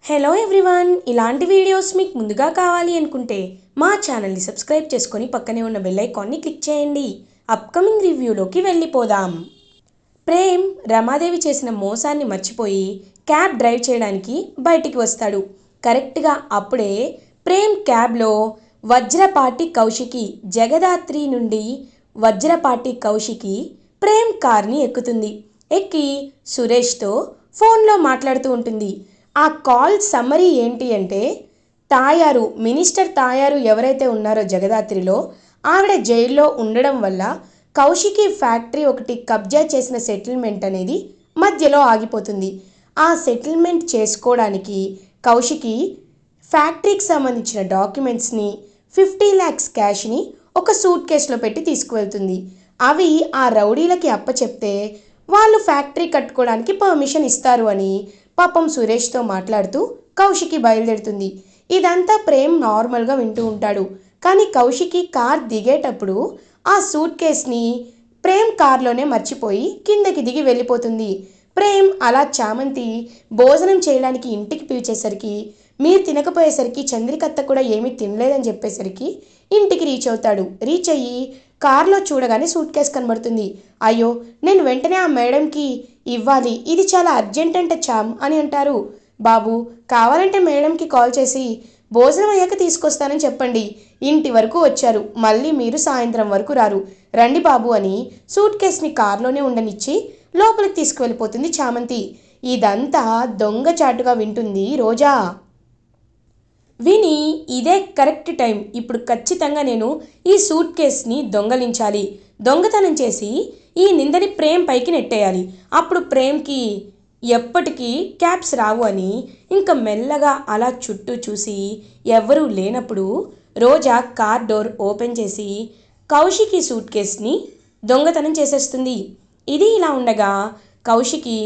Hello everyone, ఇలాంటి videos మీకు ముందుగా కావాలి అనుకుంటే మా ఛానల్ని సబ్స్క్రైబ్ చేసుకొని పక్కనే ఉన్న బెల్ ఐకాన్ని క్లిక్ చేయండి. అప్కమింగ్ రివ్యూలోకి వెళ్ళిపోదాం. ప్రేమ్ రమాదేవి చేసిన మోసాన్ని మర్చిపోయి క్యాబ్ డ్రైవ్ చేయడానికి బయటికి వస్తాడు. కరెక్ట్గా అప్పుడే ప్రేమ్ క్యాబ్లో వజ్రపాటి కౌశికి, జగదాత్రి నుండి వజ్రపాటి కౌశికి ప్రేమ్ కార్ని ఎక్కుతుంది. ఎక్కి సురేష్తో ఫోన్లో మాట్లాడుతూ ఉంటుంది. ఆ కాల్ సమ్మరీ ఏంటి అంటే, మినిస్టర్ తాయారు ఎవరైతే ఉన్నారో జగదాత్రిలో, ఆవిడ జైల్లో ఉండడం వల్ల కౌశికి ఫ్యాక్టరీ ఒకటి కబ్జా చేసిన సెటిల్మెంట్ అనేది మధ్యలో ఆగిపోతుంది. ఆ సెటిల్మెంట్ చేసుకోవడానికి కౌశికి ఫ్యాక్టరీకి సంబంధించిన డాక్యుమెంట్స్ని, 50 lakhs క్యాష్ని ఒక సూట్ కేసులో పెట్టి తీసుకువెళ్తుంది. అవి ఆ రౌడీలకి అప్పచెప్తే వాళ్ళు ఫ్యాక్టరీ కట్టుకోవడానికి పర్మిషన్ ఇస్తారు అని పాపం సురేష్తో మాట్లాడుతూ కౌశికి బయలుదేరుతుంది. ఇదంతా ప్రేమ్ నార్మల్గా వింటూ ఉంటాడు. కానీ కౌశికి కార్ దిగేటప్పుడు ఆ సూట్ కేస్ని ప్రేమ్ కార్లోనే మర్చిపోయి కిందకి దిగి వెళ్ళిపోతుంది. ప్రేమ్ అలా చామంతి భోజనం చేయడానికి ఇంటికి పిలిచేసరికి, మీరు తినకపోయేసరికి చంద్రికత్త కూడా ఏమీ తినలేదని చెప్పేసరికి ఇంటికి రీచ్ అవుతాడు. రీచ్ అయ్యి కార్లో చూడగానే సూట్ కేస్ కనబడుతుంది. అయ్యో, నేను వెంటనే ఆ మేడంకి ఇవ్వాలి, ఇది చాలా అర్జెంట్ అంటే చామ్ అని అంటారు. బాబు, కావాలంటే మేడంకి కాల్ చేసి భోజనం అయ్యాక తీసుకొస్తానని చెప్పండి. ఇంటి వరకు వచ్చారు, మళ్ళీ మీరు సాయంత్రం వరకు రారు, రండి బాబు అని సూట్ కేస్ని కార్లోనే ఉండనిచ్చి లోపలికి తీసుకువెళ్ళిపోతుంది చామంతి. ఇదంతా దొంగచాటుగా వింటుంది రోజా. విని, ఇదే కరెక్ట్ టైం, ఇప్పుడు ఖచ్చితంగా నేను ఈ సూట్ కేస్ని దొంగలించాలి, దొంగతనం చేసి ఈ నిందని ప్రేమ్ పైకి నెట్టేయాలి, అప్పుడు ప్రేమ్కి ఎప్పటికీ క్యాబ్స్ రావు అని ఇంకా మెల్లగా అలా చుట్టూ చూసి ఎవరూ లేనప్పుడు రోజా కార్ డోర్ ఓపెన్ చేసి కౌశికి సూట్ కేస్ని దొంగతనం చేసేస్తుంది. ఇది ఇలా ఉండగా కౌశికి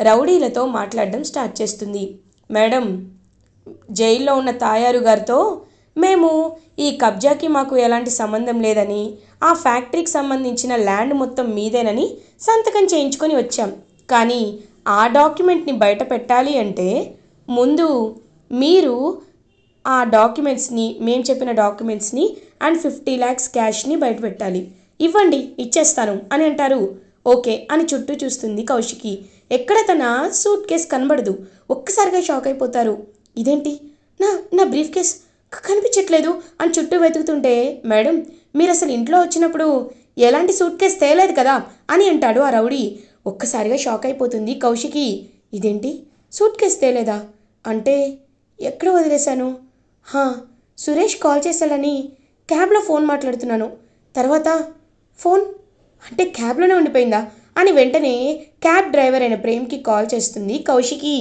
రౌడీలతో మాట్లాడడం స్టార్ట్ చేస్తుంది. మేడం, జైల్లో ఉన్న తాయారు గారితో మేము ఈ కబ్జాకి మాకు ఎలాంటి సంబంధం లేదని, ఆ ఫ్యాక్టరీకి సంబంధించిన ల్యాండ్ మొత్తం మీదేనని సంతకం చేయించుకొని వచ్చాం. కానీ ఆ డాక్యుమెంట్ని బయట పెట్టాలి అంటే ముందు మీరు ఆ డాక్యుమెంట్స్ని, మేము చెప్పిన డాక్యుమెంట్స్ని అండ్ 50 lakhs క్యాష్ని బయట పెట్టాలి. ఇవ్వండి, ఇచ్చేస్తాను అని అంటారు. ఓకే అని చుట్టూ చూస్తుంది కౌశికి. ఎక్కడ తన సూట్ కేస్ కనబడదు. ఒక్కసారిగా షాక్ అయిపోతారు. ఇదేంటి, నా నా బ్రీఫ్ కేస్ కనిపించట్లేదు అని చుట్టూ వెతుకుతుంటే, మేడం, మీరు అసలు ఇంట్లో వచ్చినప్పుడు ఎలాంటి సూట్ కేస్ తేలేదు కదా అని అంటాడు ఆ రౌడీ. ఒక్కసారిగా షాక్ అయిపోతుంది కౌశికి. ఇదేంటి, సూట్ కేస్ తేలేదా అంటే ఎక్కడ వదిలేశాను? సురేష్ కాల్ చేశాడని క్యాబ్లో ఫోన్ మాట్లాడుతున్నాను, తర్వాత ఫోన్ అంటే క్యాబ్లోనే ఉండిపోయిందా అని వెంటనే క్యాబ్ డ్రైవర్ అయిన ప్రేమ్కి కాల్ చేస్తుంది కౌశికి.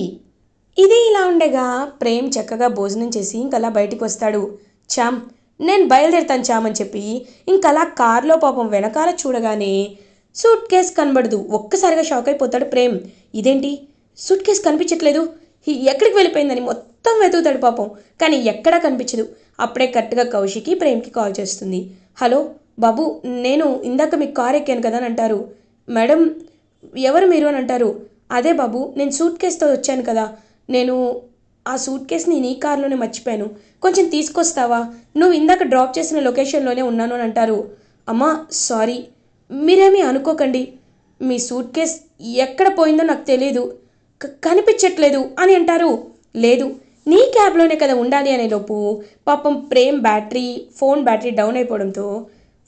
ఇది ఇలా ఉండగా ప్రేమ్ చక్కగా భోజనం చేసి ఇంకలా బయటికి వస్తాడు. చామ్, నేను బయలుదేరుతాను చామ్ అని చెప్పి ఇంకలా కార్లో పాపం వెనకాల చూడగానే సూట్ కేస్ కనబడదు. ఒక్కసారిగా షాక్ అయిపోతాడు ప్రేమ్. ఇదేంటి, సూట్ కేస్ కనిపించట్లేదు, ఎక్కడికి వెళ్ళిపోయిందని మొత్తం వెతుకుతాడు పాపం, కానీ ఎక్కడా కనిపించదు. అప్పుడే కరెక్ట్గా కౌశికి ప్రేమ్కి కాల్ చేస్తుంది. హలో బాబు, నేను ఇందాక మీకు కార్ ఎక్కాను కదా అని అంటారు. మేడం, ఎవరు మీరు అని అంటారు. అదే బాబు, నేను సూట్ కేస్తో వచ్చాను కదా, నేను ఆ సూట్ కేస్ని నీ కార్లోనే మర్చిపోయాను, కొంచెం తీసుకొస్తావా, నువ్వు ఇందాక డ్రాప్ చేసిన లొకేషన్లోనే ఉన్నాను అని అంటారు. అమ్మా సారీ, మీరేమీ అనుకోకండి, మీ సూట్ కేస్ ఎక్కడ పోయిందో నాకు తెలియదు, కనిపించట్లేదు అని అంటారు. లేదు, నీ క్యాబ్లోనే కదా ఉండాలి అనేలోపు పాపం ప్రేమ్ ఫోన్ బ్యాటరీ డౌన్ అయిపోవడంతో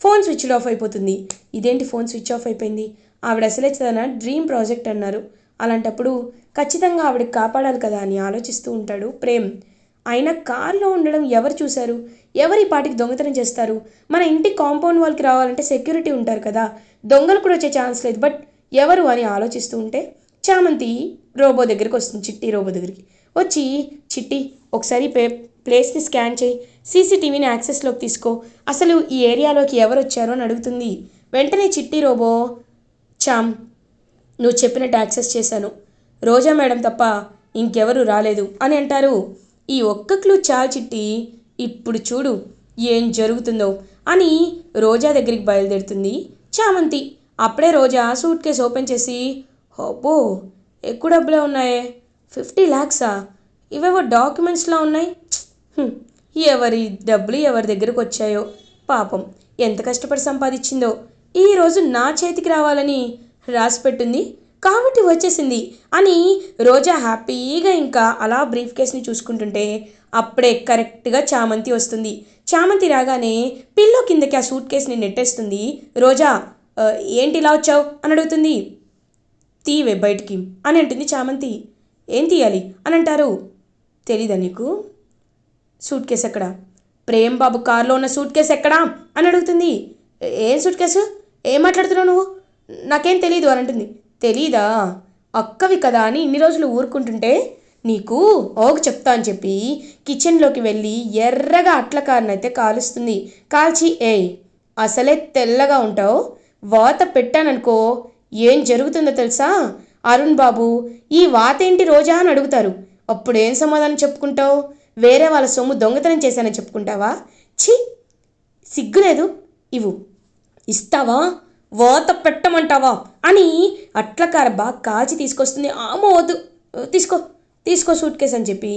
ఫోన్ స్విచ్ ఆఫ్ అయిపోతుంది. ఇదేంటి, ఫోన్ స్విచ్ ఆఫ్ అయిపోయింది, ఆవిడ అసలే తన డ్రీమ్ ప్రాజెక్ట్ అన్నారు, అలాంటప్పుడు ఖచ్చితంగా ఆవిడకి కాపాడాలి కదా అని ఆలోచిస్తూ ఉంటాడు ప్రేమ్. అయినా కార్లో ఉండడం ఎవరు చూశారు, ఎవరు ఈ పాటికి దొంగతనం చేస్తారు, మన ఇంటి కాంపౌండ్ వాళ్ళకి రావాలంటే సెక్యూరిటీ ఉంటారు కదా, దొంగలు కూడా వచ్చే ఛాన్స్ లేదు, బట్ ఎవరు అని ఆలోచిస్తూ ఉంటే చామంతి రోబో దగ్గరికి వస్తుంది, చిట్టి రోబో దగ్గరికి వచ్చి, చిట్టి ఒకసారి ప్లేస్ని స్కాన్ చేయి, సీసీటీవీని యాక్సెస్లోకి తీసుకో, అసలు ఈ ఏరియాలోకి ఎవరు వచ్చారో అని అడుగుతుంది. వెంటనే చిట్టి రోబో, చామ్, నువ్వు చెప్పినట్టు యాక్సెస్ చేశాను, రోజా మేడం తప్ప ఇంకెవరూ రాలేదు అని అంటారు. ఈ ఒక్క క్లూ చాలు చిట్టి, ఇప్పుడు చూడు ఏం జరుగుతుందో అని రోజా దగ్గరికి బయలుదేరుతుంది చామంతి. అప్పుడే రోజా సూట్ కేస్ ఓపెన్ చేసి, అబ్బో ఎక్కువ డబ్బులే ఉన్నాయే, 50 lakhsా, ఇవేవో డాక్యుమెంట్స్లా ఉన్నాయి. హ్మ్, ఎవరి డబ్బులు ఎవరి దగ్గరకు వచ్చాయో పాపం, ఎంత కష్టపడి సంపాదించిందో ఈరోజు నా చేతికి రావాలని రాసిపెట్టింది కాబట్టి వచ్చేసింది అని రోజా హ్యాపీగా ఇంకా అలా బ్రీఫ్ కేస్ని చూసుకుంటుంటే అప్పుడే కరెక్ట్గా చామంతి వస్తుంది. చామంతి రాగానే పిల్లో కిందకి ఆ సూట్ కేస్ని నెట్టేస్తుంది. రోజా, ఏంటి ఇలా వచ్చావు అని అడుగుతుంది. తీవే బయటికి అని అంటుంది చామంతి. ఏం తీయాలి అని అంటారు. తెలీదా నీకు? సూట్ కేసు ఎక్కడా? ప్రేమ్ బాబు కారులో ఉన్న సూట్ కేసు ఎక్కడా అని అడుగుతుంది. ఏం సూట్ కేసు? ఏం మాట్లాడుతున్నావు నువ్వు? నాకేం తెలీదు అని అంటుంది. తెలీదా? అక్కవి కదా అని ఇన్ని రోజులు ఊరుకుంటుంటే నీకు ఓకు చెప్తా అని చెప్పి కిచెన్లోకి వెళ్ళి ఎర్రగా అట్ల కారనైతే కాలుస్తుంది. కాల్చి, అసలే తెల్లగా ఉంటావు, వాత పెట్టాననుకో ఏం జరుగుతుందో తెలుసా? అరుణ్ బాబు, ఈ వాత ఏంటి రోజా అని అడుగుతారు. అప్పుడు ఏం సమాధానం చెప్పుకుంటావు? వేరే వాళ్ళ సొమ్ము దొంగతనం చేశానని చెప్పుకుంటావా? ఛీ, సిగ్గులేదు. ఇవ్వు. ఇస్తావా? వాత పెట్టమంటావా అని అట్లకార బాగా కాల్చి తీసుకొస్తుంది. ఆమో వద్దు, తీసుకో తీసుకో సూట్ కేస్ అని చెప్పి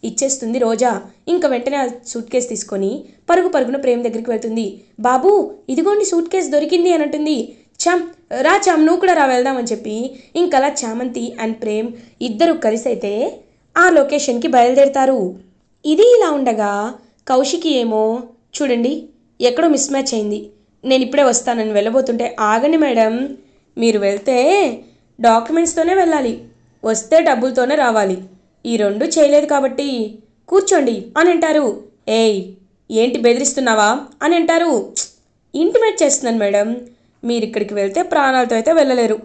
ఇచ్చేస్తుంది రోజా. ఇంకా వెంటనే ఆ సూట్ కేస్ తీసుకొని పరుగున ప్రేమ్ దగ్గరికి వెళ్తుంది. బాబు, ఇదిగోండి సూట్ కేస్ దొరికింది అని అంటుంది. చామ్, రా చామ్, నువ్వు కూడా రా వెళ్దామని చెప్పి ఇంకలా చామంతి అండ్ ప్రేమ్ ఇద్దరు కలిసి అయితే ఆ లొకేషన్కి బయలుదేరుతారు. ఇది ఇలా ఉండగా కౌశికి ఏమో, చూడండి ఎక్కడో మిస్ మ్యాచ్ అయింది, నేను ఇప్పుడే వస్తానని వెళ్ళబోతుంటే, ఆగండి మేడం, మీరు వెళ్తే డాక్యుమెంట్స్తోనే వెళ్ళాలి, వస్తే డబ్బులతోనే రావాలి, ఈ రెండు చేయలేదు కాబట్టి కూర్చోండి అని అంటారు. ఏంటి బెదిరిస్తున్నావా అని అంటారు. ఇంటిమేట్ చేస్తున్నాను మేడం, మీరు ఇక్కడికి వెళ్తే ప్రాణాలతో అయితే వెళ్ళలేరు,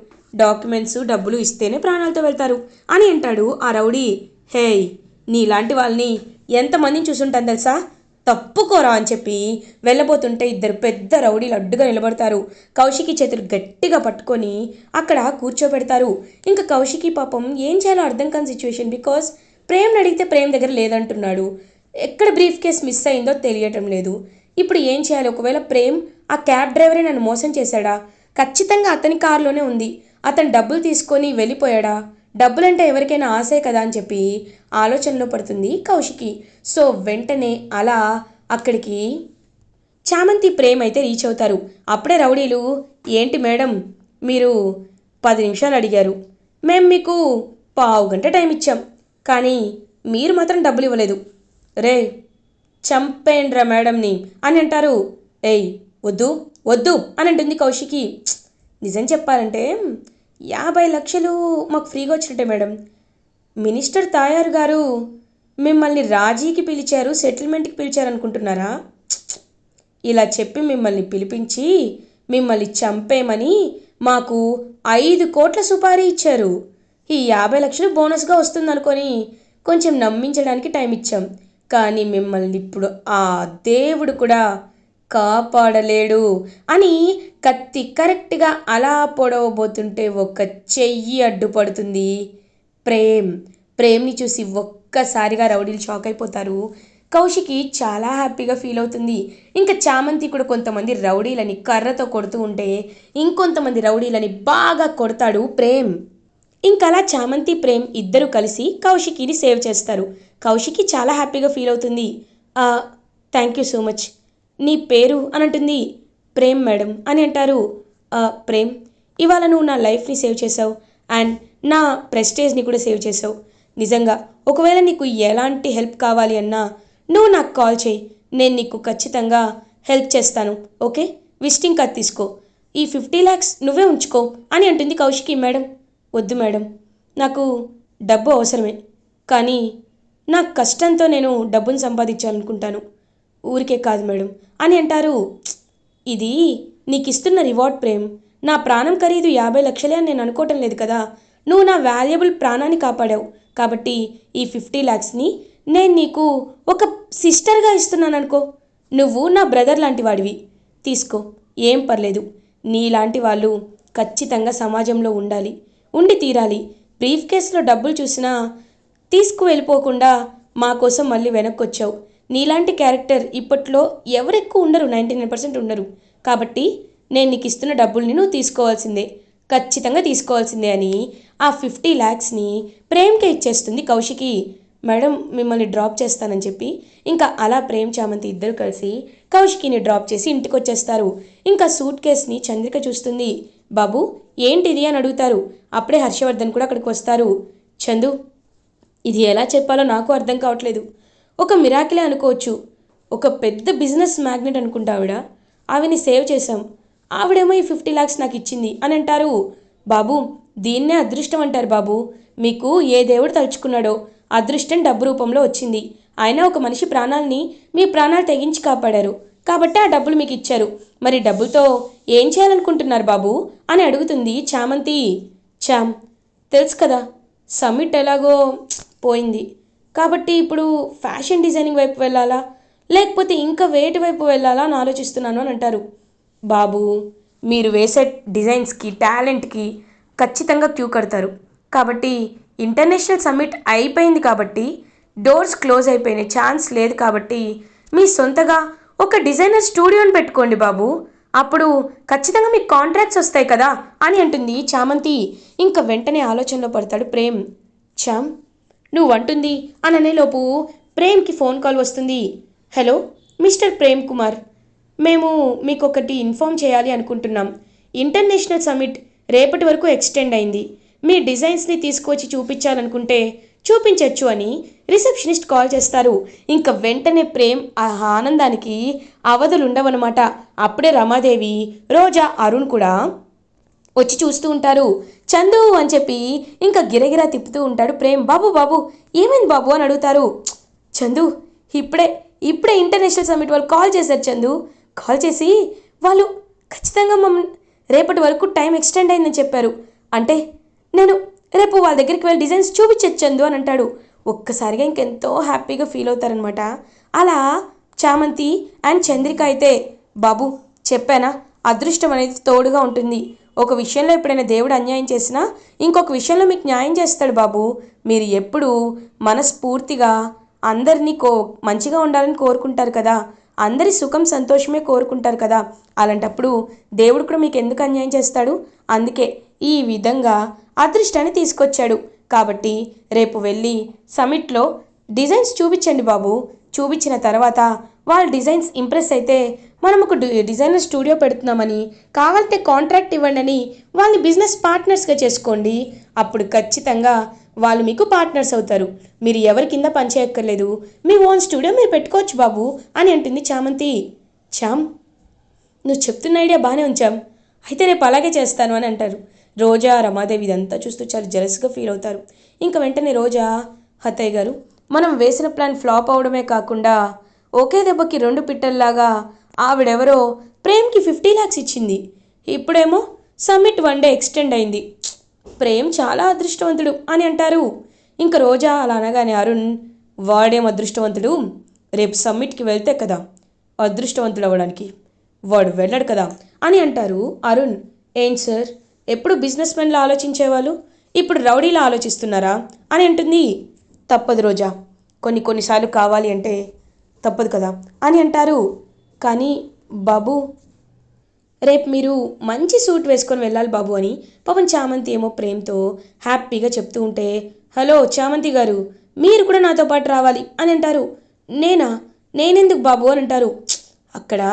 డాక్యుమెంట్స్ డబ్బులు ఇస్తేనే ప్రాణాలతో వెళ్తారు అని అంటాడు ఆ రౌడీ. నీలాంటి వాళ్ళని ఎంతమందిని చూసుంటాను తెలుసా, తప్పుకోరా అని చెప్పి వెళ్ళబోతుంటే ఇద్దరు పెద్ద రౌడీలు అడ్డుగా నిలబడతారు. కౌశికి చేతులు గట్టిగా పట్టుకొని అక్కడ కూర్చోబెడతారు. ఇంకా కౌశికి పాపం ఏం చేయాలో అర్థం కాని సిచ్యువేషన్. బికాస్ ప్రేమ్ని అడిగితే ప్రేమ్ దగ్గర లేదంటున్నాడు, ఎక్కడ బ్రీఫ్ కేస్ మిస్ అయిందో తెలియటం లేదు. ఇప్పుడు ఏం చేయాలి? ఒకవేళ ప్రేమ్ ఆ క్యాబ్ డ్రైవరే నన్ను మోసం చేశాడా? ఖచ్చితంగా అతని కారులోనే ఉంది, అతను డబ్బులు తీసుకొని వెళ్ళిపోయాడా? డబ్బులంటే ఎవరికైనా ఆశే కదా అని చెప్పి ఆలోచనలో పడుతుంది కౌశికి. సో వెంటనే అలా అక్కడికి చామంతి ప్రేమ్ అయితే రీచ్ అవుతారు. అప్పుడే రౌడీలు, ఏంటి మేడం, మీరు 10 నిమిషాలు అడిగారు, మేము మీకు 15 గంట టైం ఇచ్చాం, కానీ మీరు మాత్రం డబ్బులు ఇవ్వలేదు, రే చంపేండ్రా మేడంని అని అంటారు. వద్దు వద్దు అని అంటుంది కౌశికి. నిజం చెప్పాలంటే 50 లక్షలు మాకు ఫ్రీగా వచ్చినట్టే మేడం, మినిస్టర్ తాయారు గారు మిమ్మల్ని రాజీకి పిలిచారు, సెటిల్మెంట్కి పిలిచారు అనుకుంటున్నారా? ఇలా చెప్పి మిమ్మల్ని పిలిపించి మిమ్మల్ని చంపేమని మాకు 5 కోట్ల సుపారీ ఇచ్చారు. ఈ 50 లక్షలు బోనస్గా వస్తుందనుకొని కొంచెం నమ్మించడానికి టైం ఇచ్చాం, కానీ మిమ్మల్ని ఇప్పుడు ఆ దేవుడు కూడా కాపాడలేడు అని కత్తి కరెక్ట్గా అలా పొడవబోతుంటే ఒక చెయ్యి అడ్డుపడుతుంది. ప్రేమ్ని చూసి ఒక్కసారిగా రౌడీలు షాక్ అయిపోతారు. కౌశికి చాలా హ్యాపీగా ఫీల్ అవుతుంది. ఇంకా చామంతి కూడా కొంతమంది రౌడీలని కర్రతో కొడుతూ ఉంటే ఇంకొంతమంది రౌడీలని బాగా కొడతాడు ప్రేమ్. ఇంకలా చామంతి ప్రేమ్ ఇద్దరు కలిసి కౌశికిని సేవ్ చేస్తారు. కౌశికి చాలా హ్యాపీగా ఫీల్ అవుతుంది. థ్యాంక్ యూ సో మచ్, నీ పేరు అని అంటుంది. ప్రేమ్ మేడం అని అంటారు. ప్రేమ్, ఇవాళ నువ్వు నా లైఫ్ని సేవ్ చేసావు అండ్ నా ప్రెస్టేజ్ని కూడా సేవ్ చేసావు. నిజంగా ఒకవేళ నీకు ఎలాంటి హెల్ప్ కావాలి అన్నా నువ్వు నాకు కాల్ చేయి, నేను నీకు ఖచ్చితంగా హెల్ప్ చేస్తాను. ఓకే, విజిటింగ్ కార్డ్ తీసుకో, ఈ 50 lakhs నువ్వే ఉంచుకో అని అంటుంది కౌశికి. మేడం, వద్దు మేడం, నాకు డబ్బు అవసరమే, కానీ నా కష్టంతో నేను డబ్బును సంపాదించాలనుకుంటాను, ఊరికే కాదు మేడం అని అంటారు. ఇది నీకు ఇస్తున్న రివార్డ్ ప్రేమ్, నా ప్రాణం ఖరీదు 50 లక్షలే అని నేను అనుకోవటం లేదు కదా, నువ్వు నా వాల్యుబుల్ ప్రాణాన్ని కాపాడావు కాబట్టి ఈ 50 lakhsని నేను నీకు ఒక సిస్టర్గా ఇస్తున్నాను అనుకో, నువ్వు నా బ్రదర్ లాంటి వాడివి, తీసుకో, ఏం పర్లేదు. నీలాంటి వాళ్ళు ఖచ్చితంగా సమాజంలో ఉండి తీరాలి. బ్రీఫ్ కేసులో డబ్బులు చూసినా తీసుకువెళ్ళిపోకుండా మా కోసం మళ్ళీ వెనక్కి వచ్చావు. నీలాంటి క్యారెక్టర్ ఇప్పట్లో ఎవరెక్కువ ఉండరు, 99% ఉండరు, కాబట్టి నేను నీకు ఇస్తున్న డబ్బుల్ని నువ్వు తీసుకోవాల్సిందే, ఖచ్చితంగా తీసుకోవాల్సిందే అని ఆ 50 lakhsని ప్రేమ్కే ఇచ్చేస్తుంది కౌశికి. మేడం మిమ్మల్ని డ్రాప్ చేస్తానని చెప్పి ఇంకా అలా ప్రేమ్ చామంతి ఇద్దరు కలిసి కౌశికిని డ్రాప్ చేసి ఇంటికి వచ్చేస్తారు. ఇంకా సూట్ కేస్ని చంద్రిక చూస్తుంది. బాబు ఏంటిది అని అడుగుతారు. అప్పుడే హర్షవర్ధన్ కూడా అక్కడికి వస్తారు. చందు, ఇది ఎలా చెప్పాలో నాకు అర్థం కావట్లేదు. ఒక మిరాకిలే అనుకోవచ్చు. ఒక పెద్ద బిజినెస్ మ్యాగ్నెట్ అనుకుంటా ఆవిని సేవ్ చేశాం. ఆవిడేమో ఈ 50 lakhs నాకు ఇచ్చింది అని అంటారు. బాబు, దీన్నే అదృష్టం అంటారు బాబు. మీకు ఏ దేవుడు తలుచుకున్నాడో అదృష్టం డబ్బు రూపంలో వచ్చింది. అయినా ఒక మనిషి ప్రాణాలని మీ ప్రాణాలు తెగించి కాపాడారు కాబట్టి ఆ డబ్బులు మీకు ఇచ్చారు. మరి డబ్బులతో ఏం చేయాలనుకుంటున్నారు బాబు అని అడుగుతుంది చామంతి. చామ్, తెలుసు కదా, సమ్మిట్ ఎలాగో పోయింది కాబట్టి ఇప్పుడు ఫ్యాషన్ డిజైనింగ్ వైపు వెళ్ళాలా లేకపోతే ఇంకా వేటి వైపు వెళ్ళాలా అని ఆలోచిస్తున్నాను అని అంటారు. బాబు, మీరు వేసే డిజైన్స్కి టాలెంట్కి ఖచ్చితంగా క్యూ కడతారు. కాబట్టి ఇంటర్నేషనల్ సమ్మిట్ అయిపోయింది కాబట్టి డోర్స్ క్లోజ్ అయిపోయినాయి, ఛాన్స్ లేదు కాబట్టి మీ సొంతగా ఒక డిజైనర్ స్టూడియోని పెట్టుకోండి బాబు. అప్పుడు ఖచ్చితంగా మీకు కాంట్రాక్ట్స్ వస్తాయి కదా అని అంటుంది చామంతి. ఇంకా వెంటనే ఆలోచనలో పడతాడు ప్రేమ్. చామ్, నువ్వు అంటుంది అని అనేలోపు ప్రేమ్కి ఫోన్ కాల్ వస్తుంది. హలో మిస్టర్ ప్రేమ్ కుమార్, మేము మీకు ఒకటి ఇన్ఫామ్ చేయాలి అనుకుంటున్నాం. ఇంటర్నేషనల్ సమ్మిట్ రేపటి వరకు ఎక్స్టెండ్ అయింది. మీ డిజైన్స్ని తీసుకొచ్చి చూపించాలనుకుంటే చూపించవచ్చు అని రిసెప్షనిస్ట్ కాల్ చేస్తారు. ఇంకా వెంటనే ప్రేమ్ ఆ ఆనందానికి అవధులు ఉండవన్నమాట. అప్పుడే రమాదేవి, రోజా, అరుణ్ కూడా వచ్చి చూస్తూ ఉంటారు. చందు అని చెప్పి ఇంకా గిరగిరా తిప్పుతూ ఉంటాడు ప్రేమ్. బాబు బాబు ఏమైంది బాబు అని అడుగుతారు. చందు, ఇప్పుడే ఇప్పుడే ఇంటర్నేషనల్ సమ్మిట్ వాళ్ళు కాల్ చేశారు చందు. కాల్ చేసి వాళ్ళు ఖచ్చితంగా మమ్మల్ని రేపటి వరకు టైం ఎక్స్టెండ్ అయిందని చెప్పారు. అంటే నేను రేపు వాళ్ళ దగ్గరికి వెళ్ళి డిజైన్స్ చూపించచ్చు చందు అని అంటాడు. ఒక్కసారిగా ఇంకెంతో హ్యాపీగా ఫీల్ అవుతారనమాట. అలా చామంతి అండ్ చంద్రిక అయితే, బాబు చెప్పానా, అదృష్టం అనేది తోడుగా ఉంటుంది. ఒక విషయంలో ఎప్పుడైనా దేవుడు అన్యాయం చేసినా ఇంకొక విషయంలో మీకు న్యాయం చేస్తాడు బాబు. మీరు ఎప్పుడు మనస్ఫూర్తిగా అందరినీ మంచిగా ఉండాలని కోరుకుంటారు కదా, అందరి సుఖం సంతోషమే కోరుకుంటారు కదా. అలాంటప్పుడు దేవుడు కూడా మీకు ఎందుకు అన్యాయం చేస్తాడు? అందుకే ఈ విధంగా అదృష్టాన్ని తీసుకొచ్చాడు. కాబట్టి రేపు వెళ్ళి సమిట్లో డిజైన్స్ చూపించండి బాబు. చూపించిన తర్వాత వాళ్ళ డిజైన్స్ ఇంప్రెస్ అయితే మనం ఒక డిజైనర్ స్టూడియో పెడుతున్నామని, కావాలంటే కాంట్రాక్ట్ ఇవ్వండి అని వాళ్ళని బిజినెస్ పార్ట్నర్స్గా చేసుకోండి. అప్పుడు ఖచ్చితంగా వాళ్ళు మీకు పార్ట్నర్స్ అవుతారు. మీరు ఎవరి కింద పనిచేయక్కర్లేదు, మీ ఓన్ స్టూడియో మీరు పెట్టుకోవచ్చు బాబు అని అంటుంది చామంతి. చామ్, నువ్వు చెప్తున్న ఐడియా బాగానే ఉంచాం, అయితే రేపు అలాగే చేస్తాను అని అంటారు. రోజా, రమాదేవి ఇదంతా చూస్తూ చాలా జలస్గా ఫీల్ అవుతారు. ఇంకా వెంటనే రోజా, అత్తయ్య గారు, మనం వేసిన ప్లాన్ ఫ్లాప్ అవడమే కాకుండా ఒకే దెబ్బకి 2 పిట్టల్లాగా ఆవిడెవరో ప్రేమ్కి 50 lakhs ఇచ్చింది. ఇప్పుడేమో సమ్మిట్ 1 day ఎక్స్టెండ్ అయింది. ప్రేమ్ చాలా అదృష్టవంతుడు అని అంటారు. ఇంకా రోజా అలా అనగానే అరుణ్, వాడేం అదృష్టవంతుడు, రేపు సమ్మిట్కి వెళ్తే కదా అదృష్టవంతుడు అవ్వడానికి, వాడు వెళ్ళడు కదా అని అంటారు అరుణ్. ఏంటి సార్, ఎప్పుడు బిజినెస్ మెన్లా ఆలోచించేవాళ్ళు ఇప్పుడు రౌడీలా ఆలోచిస్తున్నారా అని అంటుంది. తప్పదు రోజా, కొన్నిసార్లు కావాలి అంటే తప్పదు కదా అని అంటారు. కానీ బాబు, రేపు మీరు మంచి సూట్ వేసుకొని వెళ్ళాలి బాబు అని పాపం చామంతి ఏమో ప్రేమ్తో హ్యాపీగా చెప్తూ ఉంటే, హలో చామంతి గారు, మీరు కూడా నాతో పాటు రావాలి అని అంటారు. నేనెందుకు బాబు అని అంటారు. అక్కడ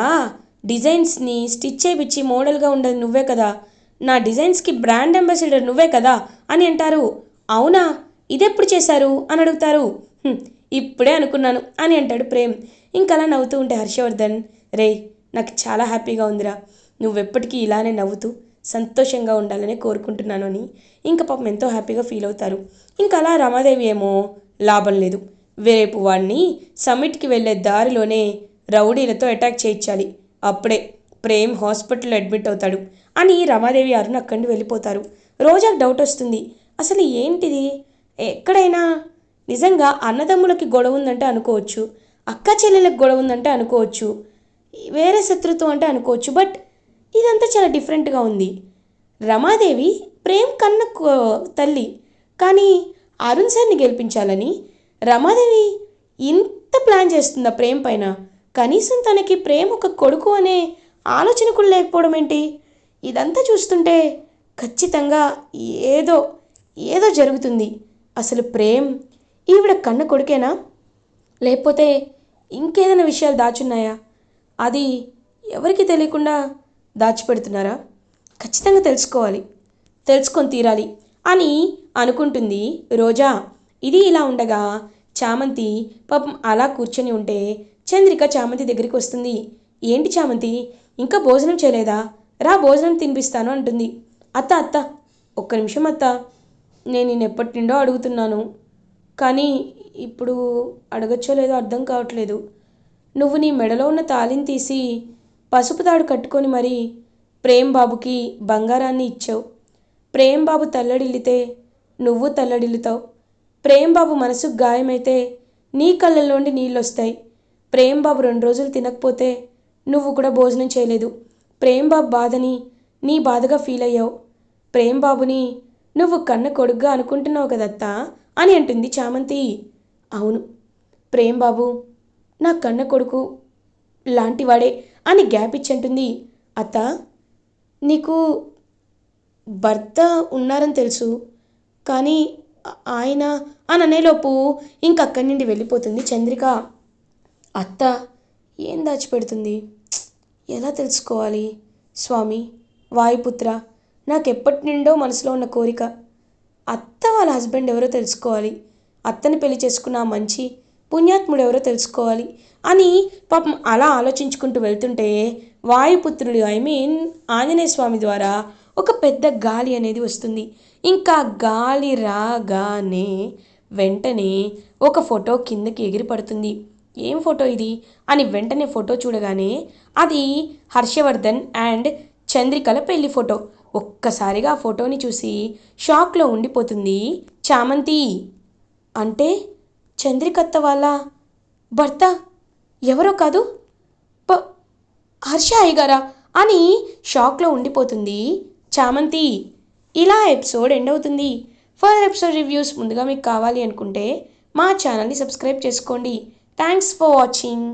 డిజైన్స్ని స్టిచ్ చేయించి మోడల్గా ఉండదు నువ్వే కదా, నా డిజైన్స్కి బ్రాండ్ అంబాసిడర్ నువ్వే కదా అని అంటారు. అవునా, ఇదెప్పుడు చేశారు అని అడుగుతారు. ఇప్పుడే అనుకున్నాను అని అంటాడు ప్రేమ్. ఇంకలా నవ్వుతూ ఉంటే హర్షవర్ధన్, రే నాకు చాలా హ్యాపీగా ఉందిరా, నువ్వెప్పటికీ ఇలానే నవ్వుతూ సంతోషంగా ఉండాలని కోరుకుంటున్నాను అని ఇంకా పాపం ఎంతో హ్యాపీగా ఫీల్ అవుతారు. ఇంకా అలా రమాదేవి ఏమో లాభం లేదు, రేపు వాడిని సమ్మిట్కి వెళ్ళే దారిలోనే రౌడీలతో అటాక్ చేయించాలి, అప్పుడే ప్రేమ్ హాస్పిటల్లో అడ్మిట్ అవుతాడు అని రమాదేవి అరుణ్ అక్కడి నుండి వెళ్ళిపోతారు. రోజాకు డౌట్ వస్తుంది, అసలు ఏంటిది, ఎక్కడైనా నిజంగా అన్నదమ్ములకి గొడవ ఉందంటే అనుకోవచ్చు, అక్క చెల్లెలకు గొడవ ఉందంటే అనుకోవచ్చు, వేరే శత్రుత్వం అంటే అనుకోవచ్చు, బట్ ఇదంతా చాలా డిఫరెంట్గా ఉంది. రమాదేవి ప్రేమ్ కన్న తల్లి, కానీ అరుణ్ సార్ని గెలిపించాలని రమాదేవి ఇంత ప్లాన్ చేస్తుందా ప్రేమ్ పైన? కనీసం తనకి ప్రేమ్ ఒక కొడుకు అనే ఆలోచన కూడా లేకపోవడం ఏంటి? ఇదంతా చూస్తుంటే ఖచ్చితంగా ఏదో జరుగుతుంది. అసలు ప్రేమ్ ఈవిడ కన్న కొడుకేనా, లేకపోతే ఇంకేదైనా విషయాలు దాచున్నాయా, అది ఎవరికి తెలియకుండా దాచిపెడుతున్నారా? ఖచ్చితంగా తెలుసుకోవాలి, తెలుసుకొని తీరాలి అని అనుకుంటుంది రోజా. ఇది ఇలా ఉండగా చామంతి పాపం అలా కూర్చొని ఉంటే చంద్రిక చామంతి దగ్గరికి వస్తుంది. ఏంటి చామంతి, ఇంకా భోజనం చేయలేదా? రా భోజనం తినిపిస్తాను అంటుంది. అత్త అత్త, ఒక్క నిమిషం అత్త, నేను ఎప్పటి నుండో అడుగుతున్నాను, కానీ ఇప్పుడు అడగచ్చో లేదో అర్థం కావట్లేదు. నువ్వు నీ మెడలో ఉన్న తాళిని తీసి పసుపు తాడు కట్టుకొని మరి ప్రేమ్ బాబుకి బంగారాన్ని ఇచ్చావు. ప్రేమ్ బాబు తల్లడిల్లితే నువ్వు తల్లడిల్లుతావు. ప్రేమ్ బాబు మనసుకు గాయమైతే నీ కళ్ళల్లోండి నీళ్ళొస్తాయి. ప్రేమ్ బాబు 2 రోజులు తినకపోతే నువ్వు కూడా భోజనం చేయలేదు. ప్రేమ్ బాబు బాధని నీ బాధగా ఫీల్ అయ్యావు. ప్రేమ్ బాబుని నువ్వు కన్న కొడుగ్గా అనుకుంటున్నావు కదత్తా అని అంటుంది చామంతి. అవును, ప్రేమ్ బాబు నా కన్న కొడుకు లాంటివాడే అని గ్యాప్ ఇచ్చి అంటుంది. అత్త, నీకు భర్త ఉన్నారని తెలుసు, కానీ ఆయన అని అనేలోపు ఇంకక్కడి నుండి వెళ్ళిపోతుంది చంద్రిక. అత్త ఏం దాచిపెడుతుంది, ఎలా తెలుసుకోవాలి? స్వామి వాయుపుత్ర, నాకెప్పటి నుండో మనసులో ఉన్న కోరిక, అత్త వాళ్ళ హస్బెండ్ ఎవరో తెలుసుకోవాలి, అత్తని పెళ్లి చేసుకున్న మంచి పుణ్యాత్ముడు ఎవరో తెలుసుకోవాలి అని పాపం అలా ఆలోచించుకుంటూ వెళ్తుంటే వాయుపుత్రుడు ఆంజనేయ స్వామి ద్వారా ఒక పెద్ద గాలి అనేది వస్తుంది. ఇంకా గాలి రాగానే వెంటనే ఒక ఫోటో కిందకి ఎగిరి పడుతుంది. ఏం ఫోటో ఇది అని వెంటనే ఫోటో చూడగానే అది హర్షవర్ధన్ అండ్ చంద్రికల పెళ్లి ఫోటో. ఒక్కసారిగా ఆ ఫోటోని చూసి షాక్లో ఉండిపోతుంది చామంతి. అంటే చంద్రికత్త వాళ్ళ భర్త ఎవరో కాదు, హర్ష అయ్యగారా అని షాక్లో ఉండిపోతుంది చామంతి. ఇలా ఎపిసోడ్ ఎండ్ అవుతుంది. ఫర్దర్ ఎపిసోడ్ రివ్యూస్ ముందుగా మీకు కావాలి అనుకుంటే మా ఛానల్ని సబ్స్క్రైబ్ చేసుకోండి. Thanks for watching.